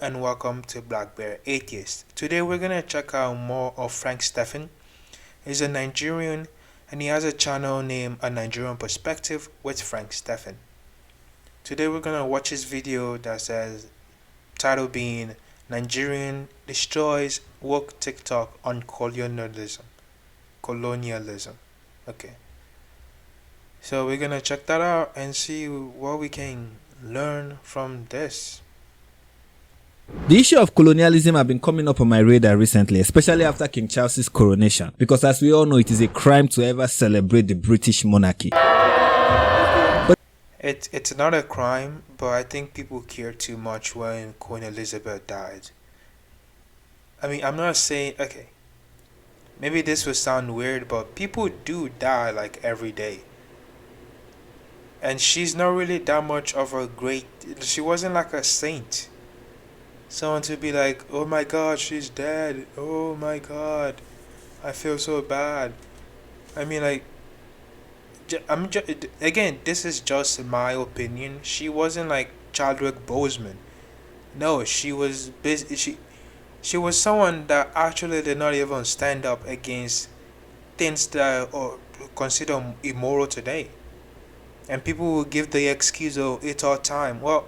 and welcome to Black Bear Atheist. Today we're gonna check out more of Frank Stephen. He's a Nigerian and he has a channel named A Nigerian Perspective with Frank Stephen. Today we're gonna watch his video that says, title being Nigerian destroys woke TikTok on colonialism. Okay. So we're gonna check that out and see what we can learn from this. The issue of colonialism have been coming up on my radar recently, especially after King Charles's coronation, because as we all know, it is a crime to ever celebrate the British monarchy. It's not a crime, but I think people cared too much when Queen Elizabeth died. I mean, I'm not saying, okay, maybe this will sound weird, but people do die like every day. And she's not really that much of a great, she wasn't like a saint. Someone to be like, oh my god, she's dead. Oh my god, I feel so bad. I mean, like, again, this is just my opinion. She wasn't like Chadwick Boseman. No, she was busy. She was someone that actually did not even stand up against things that are considered immoral today. And people will give the excuse of it's our time. Well,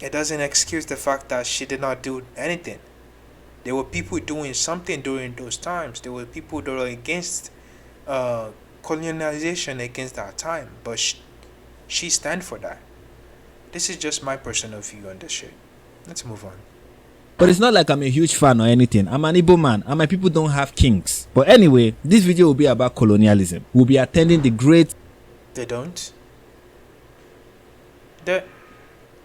it doesn't excuse the fact that she did not do anything. There were people doing something during those times. There were people that were against colonization against that time. But she stand for that. This is just my personal view on this shit. Let's move on. But it's not like I'm a huge fan or anything. I'm an Igbo man and my people don't have kings. But anyway, this video will be about colonialism. We'll be attending the great... They don't? They're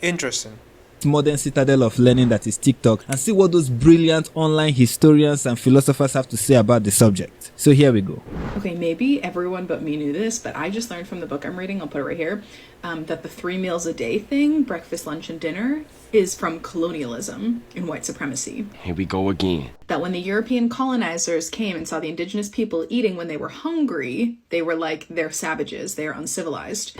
interesting. Modern citadel of learning that is TikTok and see what those brilliant online historians and philosophers have to say about the subject. So here we go. Okay, maybe everyone but me knew this, but I just learned from the book I'm reading, I'll put it right here, that the 3 meals a day thing, breakfast, lunch, and dinner, is from colonialism and white supremacy. Here we go again. That when the European colonizers came and saw the indigenous people eating when they were hungry, they were like, they're savages, they're uncivilized.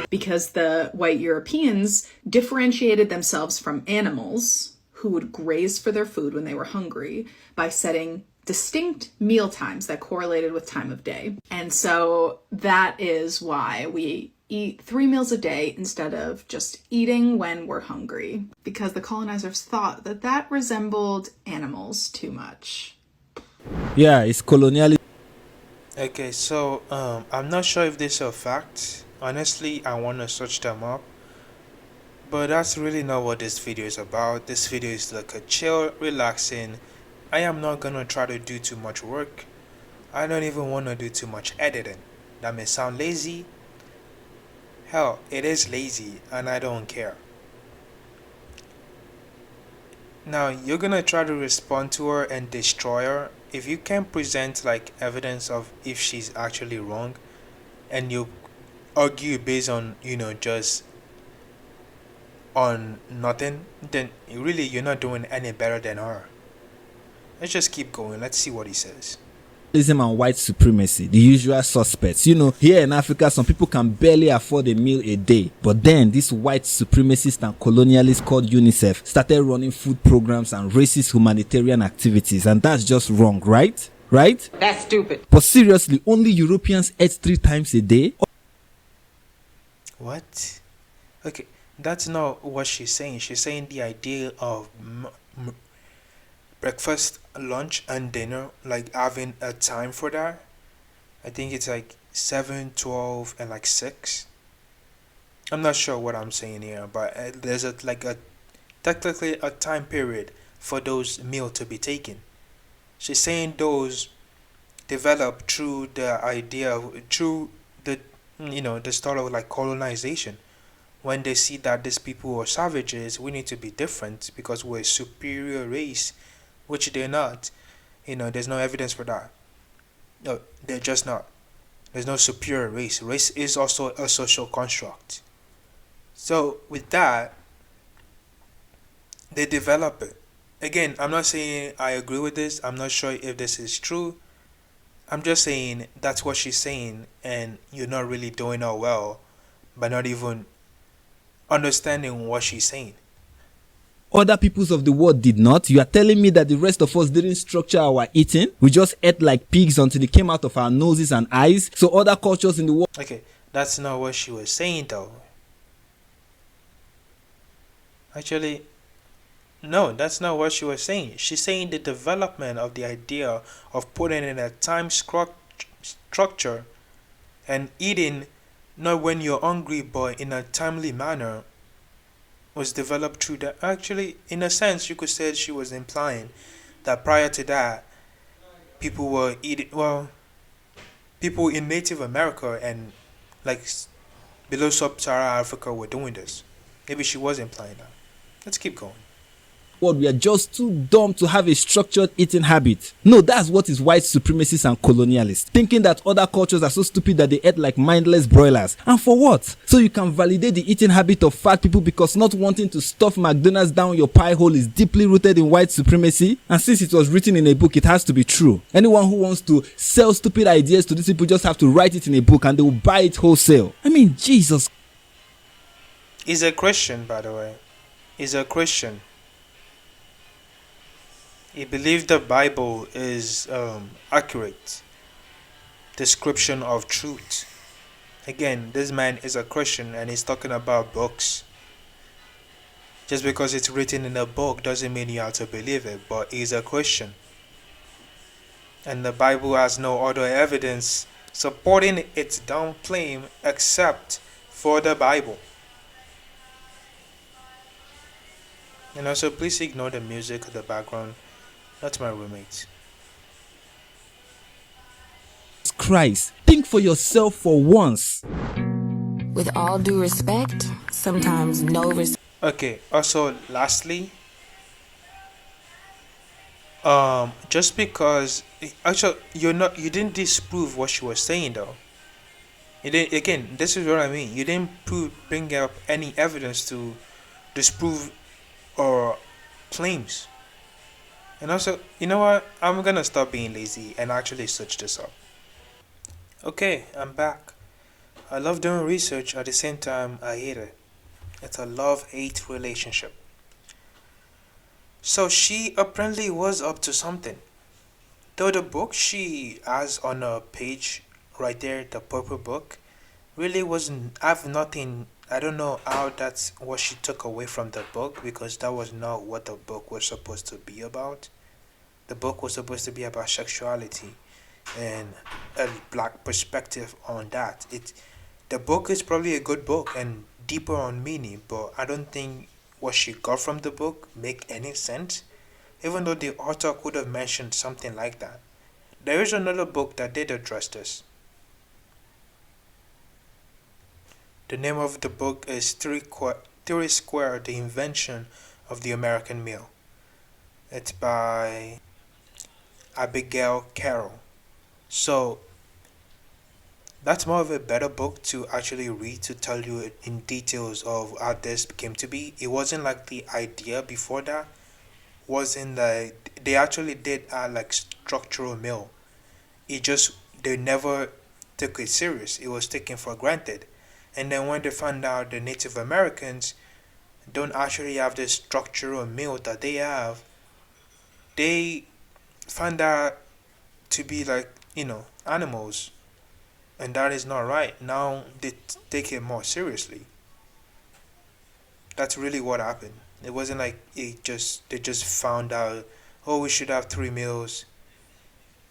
Because the white Europeans differentiated themselves from animals who would graze for their food when they were hungry by setting distinct meal times that correlated with time of day. And so that is why we eat 3 meals a day instead of just eating when we're hungry, because the colonizers thought that that resembled animals too much. Yeah, it's colonialism. Okay, so I'm not sure if this is a fact. Honestly, I want to search them up, but that's really not what this video is about. This video is like a chill, relaxing. I am not gonna try to do too much work. I don't even want to do too much editing. That may sound lazy. Hell, it is lazy and I don't care. Now, you're gonna try to respond to her and destroy her. If you can present like evidence of if she's actually wrong, and you argue based on, just on nothing, then really you're not doing any better than her. Let's just keep going. Let's see what he says. And white supremacy, the usual suspects. Here in Africa, some people can barely afford a meal a day. But then, these white supremacists and colonialists called UNICEF started running food programs and racist humanitarian activities. And that's just wrong, right? Right? That's stupid. But seriously, only Europeans ate 3 times a day? What? Okay, that's not what she's saying. She's saying the idea of breakfast, lunch, and dinner, like having a time for that. I think it's like 7, 12, and like 6. I'm not sure what I'm saying here, but there's technically a time period for those meals to be taken. She's saying those develop through the idea of, through the start of like colonization. When they see that these people are savages, we need to be different because we're a superior race, which they're not. There's no evidence for that. No, they're just not. There's no superior race. Race is also a social construct. So with that, they develop it. Again, I'm not saying I agree with this. I'm not sure if this is true. I'm just saying that's what she's saying, and you're not really doing her well by not even understanding what she's saying. Other peoples of the world did not. You are telling me that the rest of us didn't structure our eating? We just ate like pigs until it came out of our noses and eyes? So other cultures in the world... Okay, that's not what she was saying though. Actually, no, that's not what she was saying. She's saying the development of the idea of putting in a time structure and eating not when you're hungry but in a timely manner was developed through that. Actually, in a sense, you could say she was implying that prior to that, people were eating, well, people in Native America and like below sub-Saharan Africa were doing this. Maybe she was implying that. Let's keep going. We are just too dumb to have a structured eating habit. No, that's what is white supremacists and colonialists. Thinking that other cultures are so stupid that they ate like mindless broilers. And for what? So you can validate the eating habit of fat people because not wanting to stuff McDonald's down your pie hole is deeply rooted in white supremacy? And since it was written in a book, it has to be true. Anyone who wants to sell stupid ideas to these people just have to write it in a book and they will buy it wholesale. I mean, Jesus. He's a Christian, by the way. He's a Christian. He believes the Bible is accurate description of truth. Again, this man is a Christian and he's talking about books. Just because it's written in a book doesn't mean you have to believe it, but he's a Christian. And the Bible has no other evidence supporting its down claim except for the Bible. And also, please ignore the music in the background. That's my roommate. Christ, think for yourself for once. With all due respect, sometimes no respect. Okay, also lastly, just because actually you didn't disprove what she was saying though. You didn't, again, this is what I mean. You didn't bring up any evidence to disprove or claims. And also, you know what? I'm gonna stop being lazy and actually search this up. Okay, I'm back. I love doing research, at the same time I hate it. It's a love-hate relationship. So she apparently was up to something. Though the book she has on her page right there, the purple book, really wasn't have nothing. I don't know how that's what she took away from the book, because that was not what the book was supposed to be about. The book was supposed to be about sexuality and a black perspective on that. The book is probably a good book and deeper on meaning, but I don't think what she got from the book make any sense, even though the author could have mentioned something like that. There is another book that did address this. The name of the book is Theory Square, The Invention of the American Meal. It's by Abigail Carroll. So that's more of a better book to actually read, to tell you in details of how this came to be. It wasn't like the idea before that wasn't like they actually did add like structural meal. They never took it serious. It was taken for granted. And then when they found out the Native Americans don't actually have the structural meal that they have, they found out to be like, animals. And that is not right. Now they take it more seriously. That's really what happened. It wasn't like they just found out, oh, we should have 3 meals,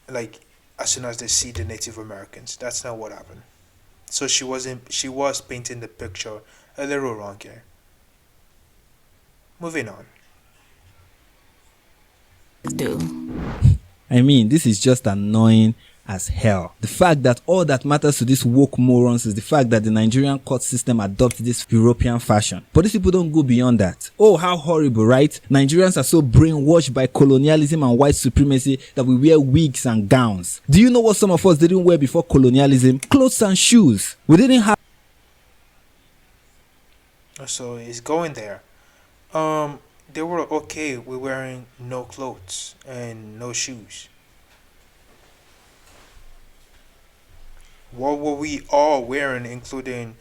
like as soon as they see the Native Americans. That's not what happened. So she was painting the picture a little wrong here. Moving on. Do. I mean, this is just annoying as hell. The fact that all that matters to these woke morons is the fact that the Nigerian court system adopts this European fashion. But these people don't go beyond that. Oh, how horrible, right? Nigerians are so brainwashed by colonialism and white supremacy that we wear wigs and gowns. Do you know what some of us didn't wear before colonialism? Clothes and shoes. We didn't have... So it's going there. They were okay with wearing no clothes and no shoes. What were we all wearing, including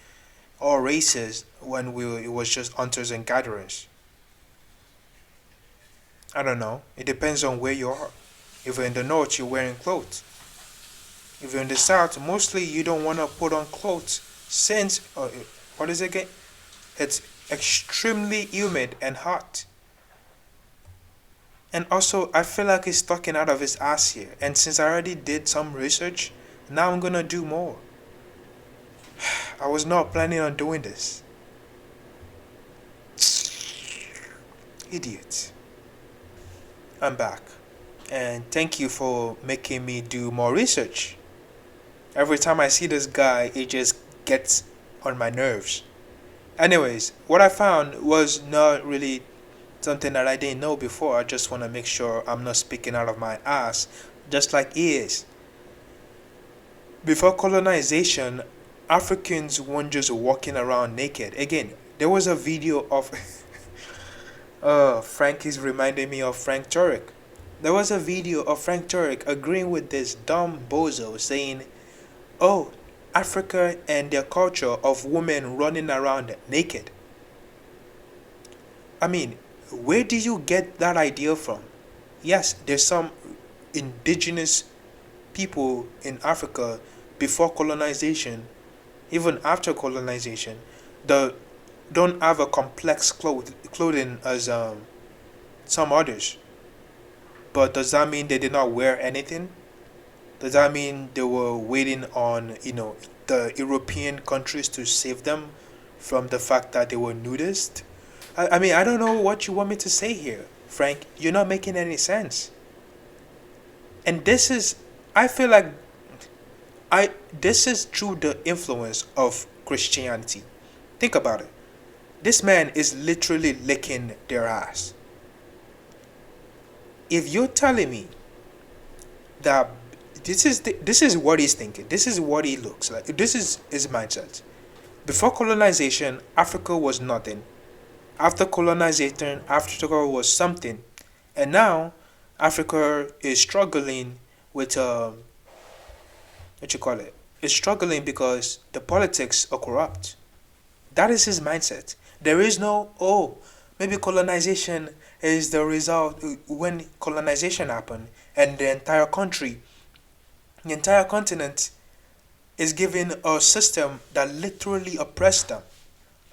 or races when it was just hunters and gatherers. I don't know. It depends on where you are. If you're in the north, you're wearing clothes. If you're in the south, mostly you don't want to put on clothes since what is it again? It's extremely humid and hot. And also, I feel like he's talking out of his ass here. And since I already did some research, now I'm gonna do more. I was not planning on doing this. Idiot. I'm back. And thank you for making me do more research. Every time I see this guy, it just gets on my nerves. Anyways, what I found was not really something that I didn't know before. I just want to make sure I'm not speaking out of my ass, just like he is. Before colonization, Africans weren't just walking around naked. Again, there was a video of Frank is reminding me of Frank Turek. There was a video of Frank Turek agreeing with this dumb bozo saying, "Oh, Africa and their culture of women running around naked." I mean, where do you get that idea from? Yes, there's some indigenous people in Africa before colonization, even after colonization, that don't have a complex clothing as some others. But does that mean they did not wear anything? Does that mean they were waiting on, the European countries to save them from the fact that they were nudist? I mean, I don't know what you want me to say here, Frank. You're not making any sense. And I feel like, this is through the influence of Christianity. Think about it. This man is literally licking their ass. If you're telling me that this is what he's thinking, this is what he looks like, this is his mindset. Before colonization, Africa was nothing. After colonization, Africa was something. And now, Africa is struggling with, what you call it? It's struggling because the politics are corrupt. That is his mindset. There is no, maybe colonization is the result when colonization happened and the entire continent is given a system that literally oppressed them,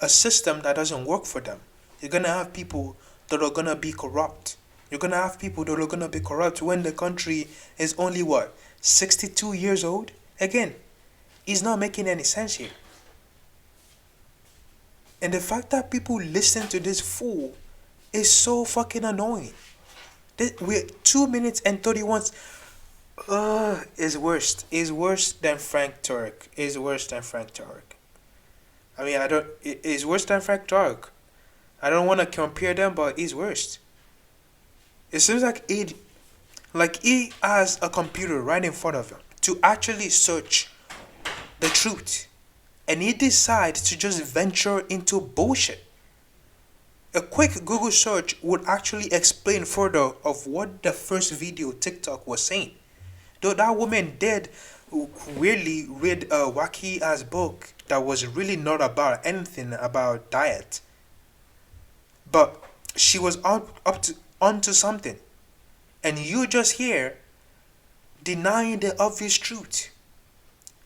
a system that doesn't work for them. You're gonna have people that are gonna be corrupt. You're gonna have people that are gonna be corrupt when the country is only 62 years old? Again, it's not making any sense here. And the fact that people listen to this fool is so fucking annoying. We're 2 minutes and 31. Is worse. Is worse than Frank Turek. Is worse than Frank Turek. I mean, It's worse than Frank Turek. I don't want to compare them, but it's worse. It seems like he has a computer right in front of him to actually search the truth, and he decides to just venture into bullshit. A quick Google search would actually explain further of what the first video TikTok was saying. Though that woman did weirdly read a wacky ass book that was really not about anything about diet. But she was onto something. And you just here denying the obvious truth.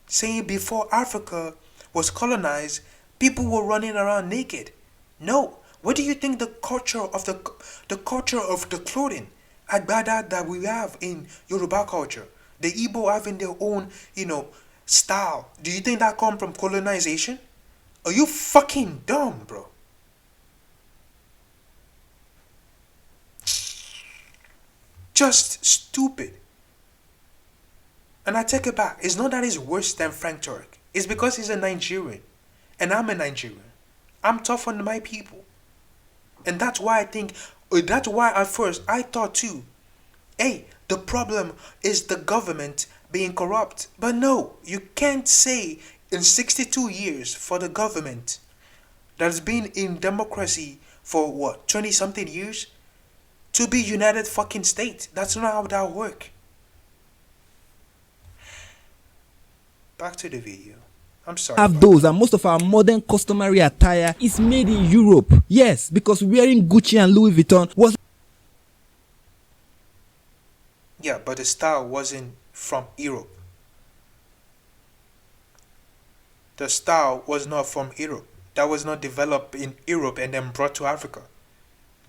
Saying before Africa was colonized, people were running around naked. No. What do you think the culture of the clothing agbada that we have in Yoruba culture, the Igbo having their own, style? Do you think that come from colonization? Are you fucking dumb, bro? Just stupid. And I take it back. It's not that he's worse than Frank Turek. It's because he's a Nigerian. And I'm a Nigerian. I'm tough on my people. And that's why at first I thought too, hey, the problem is the government being corrupt. But no, you can't say in 62 years for the government that's been in democracy for 20 something years to be United fucking States. That's not how that work. Back to the video. I'm sorry have about those, and most of our modern customary attire is made in Europe. Yes, because wearing Gucci and Louis Vuitton was Yeah, but the style wasn't from Europe. The style was not from Europe. That was not developed in Europe and then brought to Africa.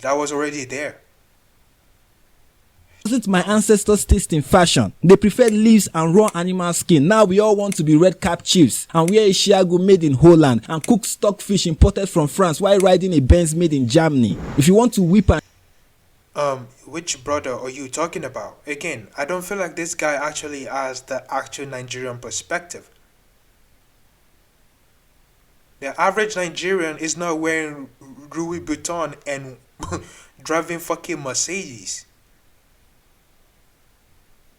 That was already there. wasn't my ancestors' taste in fashion. They preferred leaves and raw animal skin. Now we all want to be red cap chiefs and wear a Shiago made in Holland and cook stockfish imported from France while riding a Benz made in Germany. If you want to whip and Which brother are you talking about? Again, I don't feel like this guy actually has the actual Nigerian perspective. The average Nigerian is not wearing Louis Vuitton and driving fucking Mercedes.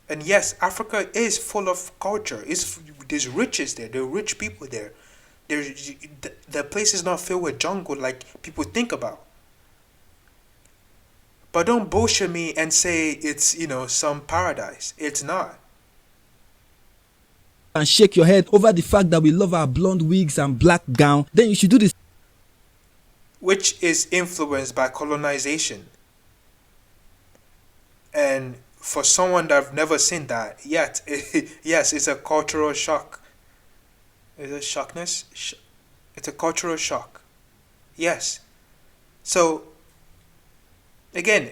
And yes, Africa is full of culture. There's riches there. There are rich people there. The place is not filled with jungle like people think about. But don't bullshit me and say it's, some paradise. It's not. shake your head over the fact that we love our blonde wigs and black gown, then you should do this. Which is influenced by colonization. And for someone that have never seen that yet, yes, it's a cultural shock. Is it shockness? It's a cultural shock. Yes. So, again,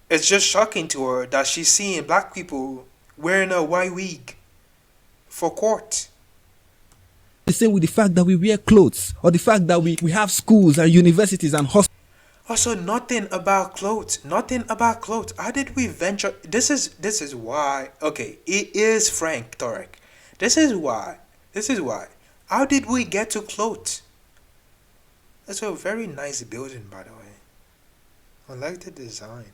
it's just shocking to her that she's seeing black people wearing a white wig for court. The same with the fact that we wear clothes, or the fact that we have schools and universities and hospitals. Also, nothing about clothes. Nothing about clothes. How did we venture? This is why. Okay, it is Frank Torek. This is why. How did we get to clothes? That's a very nice building, by the way. I like the design.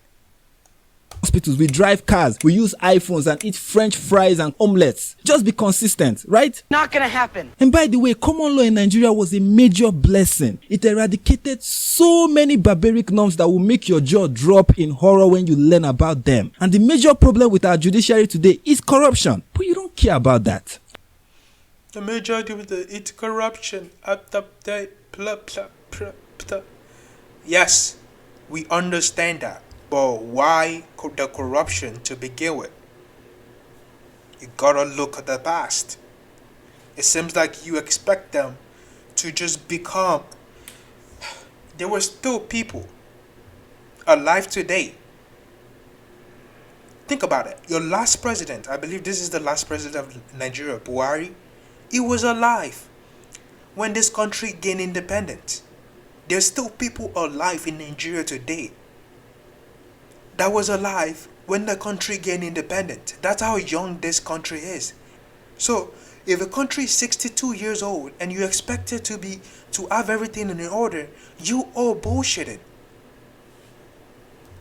Hospitals, we drive cars, we use iPhones and eat French fries and omelets. Just be consistent, right? Not gonna happen. And by the way, common law in Nigeria was a major blessing. It eradicated so many barbaric norms that will make your jaw drop in horror when you learn about them. And the major problem with our judiciary today is corruption. But you don't care about that. The majority with it's corruption. Yes, we understand that. But why the corruption to begin with? You gotta look at the past. It seems like you expect them to just become. There were still people alive today. Think about it. Your last president, I believe this is the last president of Nigeria, Buhari, he was alive when this country gained independence. There's still people alive in Nigeria today that was alive when the country gained independence. That's how young this country is. So, if a country is 62 years old and you expect it to have everything in order, you all bullshitting.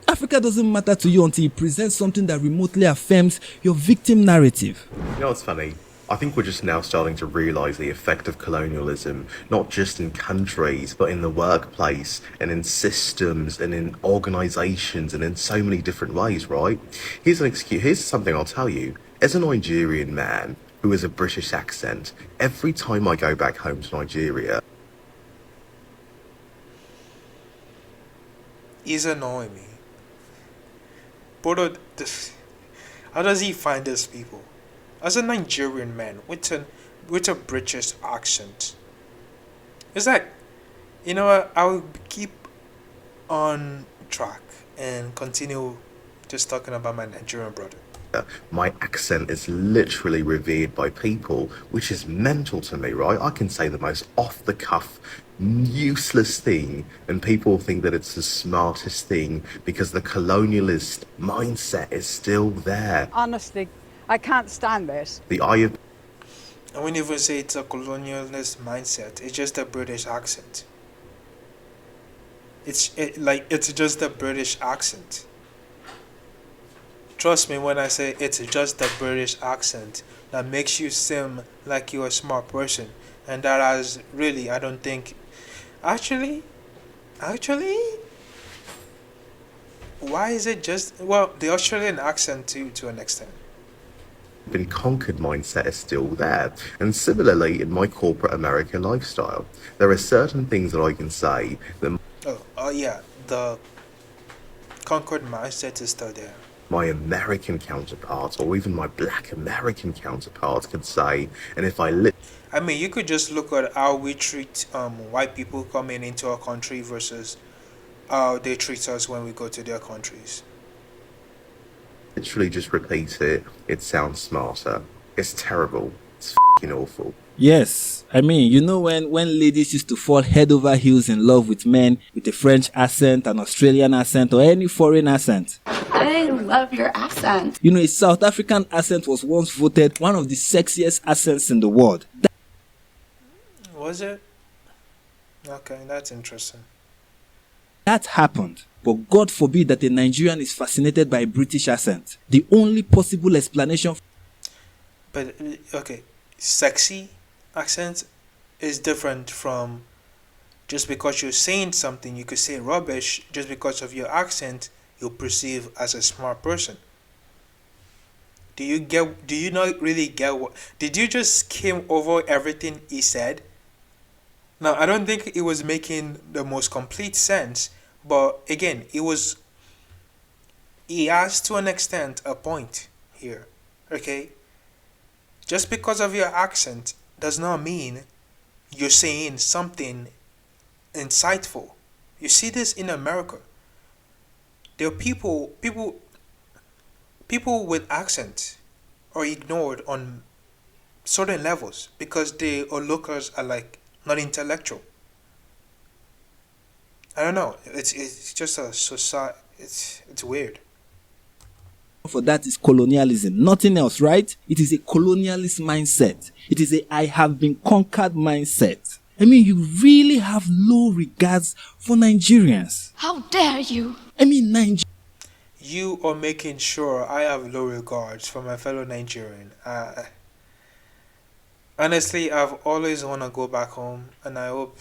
Africa doesn't matter to you until you present something that remotely affirms your victim narrative. You know what's funny? I think we're just now starting to realise the effect of colonialism, not just in countries, but in the workplace, and in systems, and in organisations, and in so many different ways, right? Here's something I'll tell you. As a Nigerian man who has a British accent, every time I go back home to Nigeria... He's annoying me. But how does he find these people? As a Nigerian man with a British accent, it's like, you know what? I will keep on track and continue just talking about my Nigerian brother. My accent is literally revered by people, which is mental to me, right? I can say the most off-the-cuff, useless thing, and people think that it's the smartest thing because the colonialist mindset is still there. Honestly, I can't stand this. The eye of... I wouldn't even say it's a colonialist mindset. It's just a British accent. It's just a British accent. Trust me when I say it's just a British accent that makes you seem like you're a smart person, and that has really, I don't think, actually, why is it just, well, the Australian accent to an extent. been conquered mindset is still there. And similarly, in my corporate America lifestyle, there are certain things that I can say that Oh yeah, the conquered mindset is still there. my American counterparts or even my black American counterparts could say, and if I I mean, you could just look at how we treat white people coming into our country versus how they treat us when we go to their countries. literally just repeat it, it sounds smarter. It's terrible. It's fing awful. Yes, I mean, you know when ladies used to fall head over heels in love with men with a French accent, an Australian accent, or any foreign accent. I love your accent. You know, a South African accent was once voted one of the sexiest accents in the world. Was it? Okay, that's interesting. That happened, but God forbid that a Nigerian is fascinated by a British accent. The only possible explanation. But okay, sexy accent is different from just because you're saying something, you could say rubbish just because of your accent, you'll perceive as a smart person. Do you not really get what did you just skim over everything he said? Now I don't think it was making the most complete sense, but again, he has to an extent a point here. Okay? Just because of your accent does not mean you're saying something insightful. You see this in America. There are people with accents are ignored on certain levels because they or locals are like not intellectual. I don't know. It's just a society. It's weird. For that is colonialism, nothing else, right? It is a colonialist mindset. It is a I have been conquered mindset. I mean, you really have low regards for Nigerians. How dare you? I mean, You are making sure I have low regards for my fellow Nigerian. Honestly, I've always want to go back home, and I hope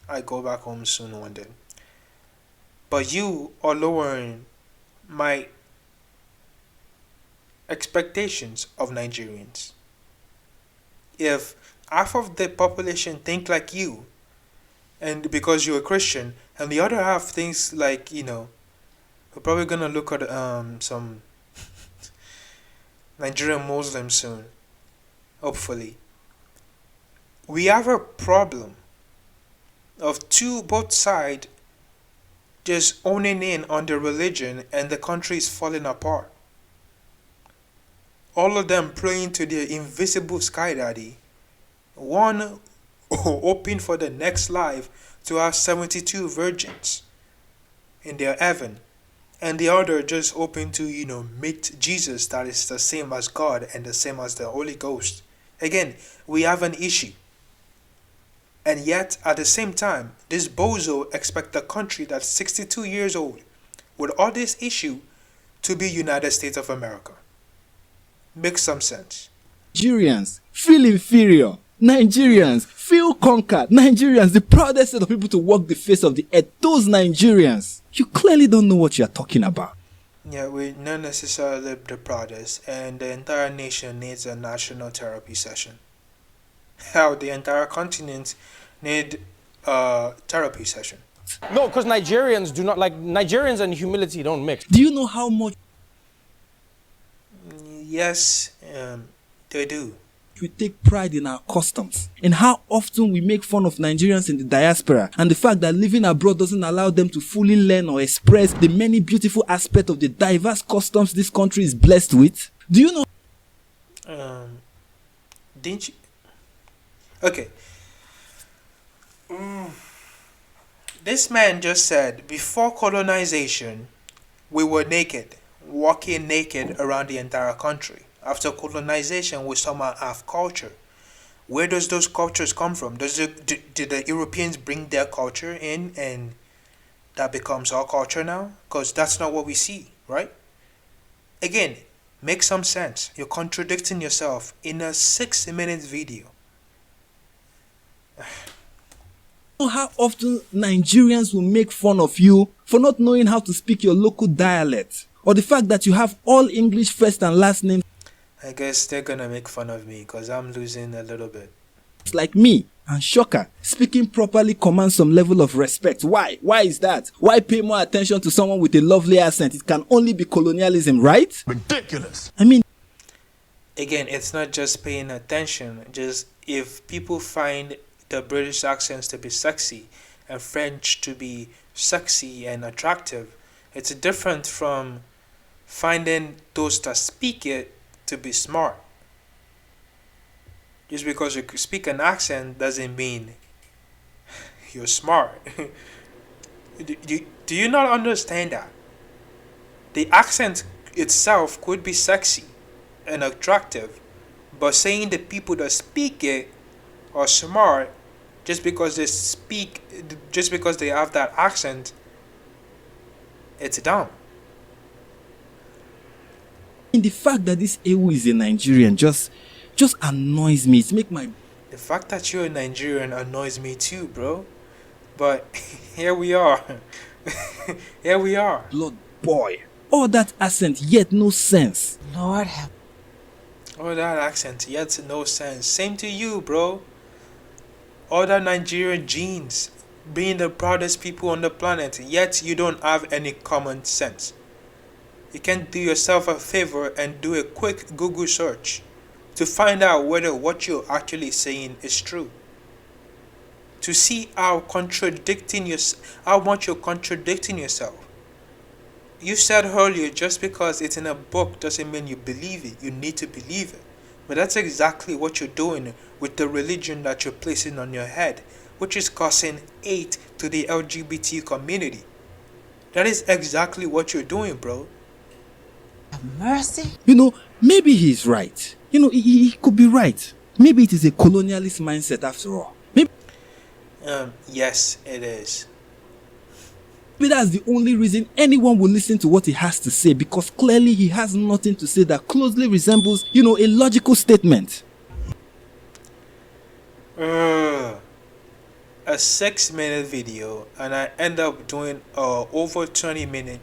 I go back home soon one day. But you are lowering my expectations of Nigerians. If half of the population think like you, and because you're a Christian, and the other half thinks like, we're probably gonna look at some Nigerian Muslims soon, hopefully. We have a problem of both sides just owning in on the religion, and the country is falling apart. All of them praying to their invisible sky daddy. One hoping for the next life to have 72 virgins in their heaven. And the other just hoping to, meet Jesus that is the same as God and the same as the Holy Ghost. Again, we have an issue. And yet, at the same time, this bozo expect a country that's 62 years old with all this issue to be United States of America. Makes some sense. Nigerians feel inferior. Nigerians feel conquered. Nigerians, the proudest set of people to walk the face of the earth. Those Nigerians. You clearly don't know what you're talking about. Yeah, we're not necessarily the proudest, and the entire nation needs a national therapy session. How the entire continent need a therapy session. No, because Nigerians do not like Nigerians and humility don't mix. Do you know how much Yes, they do. we take pride in our customs and how often we make fun of Nigerians in the diaspora and the fact that living abroad doesn't allow them to fully learn or express the many beautiful aspects of the diverse customs this country is blessed with? Do you know? Didn't you? Okay. This man just said before colonization, we were naked, walking naked around the entire country. After colonization, we somehow have culture. Where does those cultures come from? Did the Europeans bring their culture in and that becomes our culture now? Because that's not what we see, right? Again, make some sense. You're contradicting yourself in a 6-minute video. How often Nigerians will make fun of you for not knowing how to speak your local dialect, or the fact that you have all English first and last names. I guess they're gonna make fun of me because I'm losing a little bit. like me and shocker, speaking properly commands some level of respect. Why? Why is that? Why pay more attention to someone with a lovely accent? It can only be colonialism, right? Ridiculous. I mean, Again, it's not just paying attention. Just if people find the British accents to be sexy and French to be sexy and attractive, it's different from finding those that speak it to be smart. Just because you speak an accent doesn't mean you're smart. Do you not understand that? The accent itself could be sexy and attractive, but saying the people that speak it are smart just because just because they have that accent, it's dumb. the fact that this AU is a Nigerian just annoys me. It make my The fact that you're a Nigerian annoys me too, bro. But here we are. Here we are. blood boil. All that accent, yet no sense. Lord have All that accent, yet no sense. Same to you, bro. All that Nigerian genes, being the proudest people on the planet, yet you don't have any common sense. You can do yourself a favor and do a quick Google search to find out whether what you're actually saying is true. To see how much you're contradicting yourself. You said earlier, just because it's in a book doesn't mean you believe it. You need to believe it. But that's exactly what you're doing with the religion that you're placing on your head, which is causing hate to the LGBT community. That is exactly what you're doing, bro. mercy. Maybe he's right. He could be right. Maybe it is a colonialist mindset after all. Maybe Yes, it is. that's the only reason anyone will listen to what he has to say, because clearly he has nothing to say that closely resembles, a logical statement. A 6-minute video, and I end up doing over 20-minute.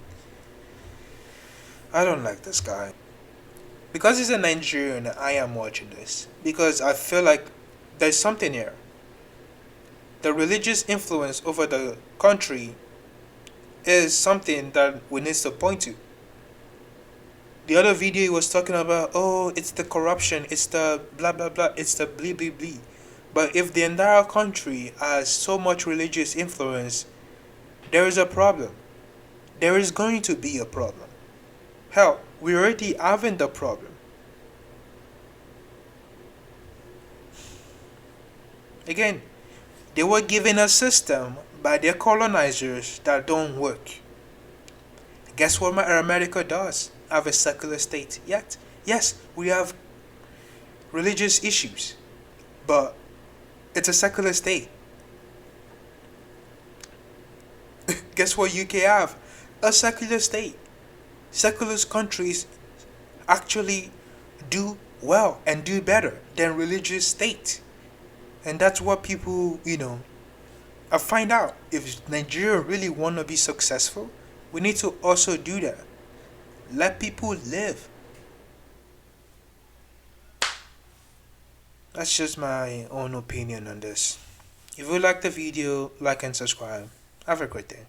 I don't like this guy. Because he's a Nigerian, I am watching this. Because I feel like there's something here. The religious influence over the country is something that we need to point to. The other video he was talking about, it's the corruption, it's the blah blah blah, it's the blee blee blee. But if the entire country has so much religious influence, there is a problem. There is going to be a problem. Hell, we're already having the problem. Again, they were given a system by their colonizers that don't work. Guess what America does? Have a secular state. Yet, yes, we have religious issues, but it's a secular state. Guess what UK have? A secular state. Secular countries actually do well and do better than religious states. And that's what people, find out. If Nigeria really want to be successful, we need to also do that. Let people live. That's just my own opinion on this. If you like the video, like and subscribe. Have a great day.